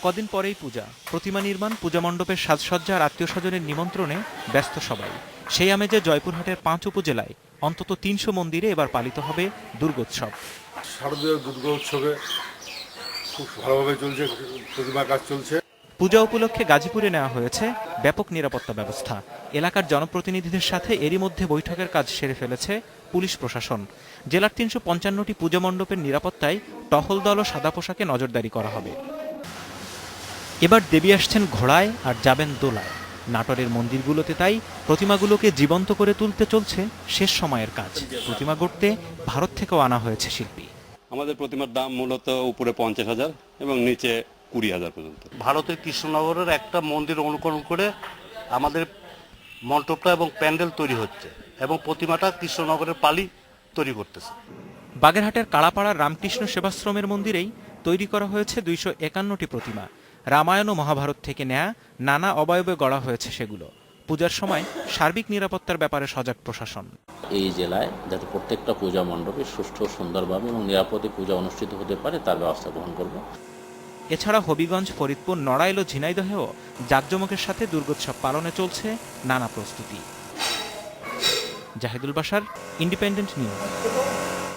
কদিন পরেই পূজা, প্রতিমা নির্মাণ, পূজা মণ্ডপের সাজসজ্জা আর আত্মীয় স্বজনের নিমন্ত্রণে ব্যস্ত সবাই। সেই আমেজে জয়পুরহাটের ৫ উপজেলায় অন্তত ৩০০ মন্দিরে এবার পালিত হবে দুর্গোৎসব। শারদীয় দুর্গোৎসবে খুব ভালোভাবে চলছে, প্রতিমা কাজ চলছে। পূজা উপলক্ষে গাজীপুরে নেওয়া হয়েছে ব্যাপক নিরাপত্তা ব্যবস্থা। এলাকার জনপ্রতিনিধিদের সাথে এরই মধ্যে বৈঠকের কাজ সেরে ফেলেছে পুলিশ প্রশাসন। জেলার ৩৫৫টি পূজা মণ্ডপের নিরাপত্তায় টহল দল ও সাদা পোশাকে নজরদারি করা হবে। এবার দেবী আসছেন ঘোড়ায় আর যাবেন দোলায়। নাটোরের মন্দিরগুলোতে তাই প্রতিমাগুলোকে জীবন্ত করে তুলতে চলছে শেষ সময়ের কাজ। প্রতিমা গড়তে ভারত থেকেও আনা হয়েছে শিল্পী। আমাদের প্রতিমার দাম মূলত উপরে ৫০,০০০ এবং নিচে ২০,০০০ পর্যন্ত। ভারতের কৃষ্ণনগরের একটা মন্দির অনুকরণ করে আমাদের মণ্ডপটা এবং প্যান্ডেল তৈরি হচ্ছে এবং প্রতিমাটা কৃষ্ণনগরের পালি তৈরি করতেছে। বাগেরহাটের কালাপাড়ার রামকৃষ্ণ সেবাশ্রমের মন্দিরেই তৈরি করা হয়েছে ২৫১টি প্রতিমা। রামায়ণ ও মহাভারত থেকে নেয়া নানা অবয়বে গড়া হয়েছে সেগুলো। পূজার সময় সার্বিক নিরাপত্তার ব্যাপারে সজাগ প্রশাসন। এই জেলায় যাতে প্রত্যেকটা পূজা মণ্ডপে সুষ্ঠু, সুন্দরভাবে এবং নিরাপদে পূজা অনুষ্ঠিত হতে পারে তার ব্যবস্থা গ্রহণ করব। এছাড়া হবিগঞ্জ, ফরিদপুর, নড়াইল ও ঝিনাইদহেও জাঁকজমকের সাথে দুর্গোৎসব পালনে চলছে নানা প্রস্তুতি। Jahidul Bashar, independent news.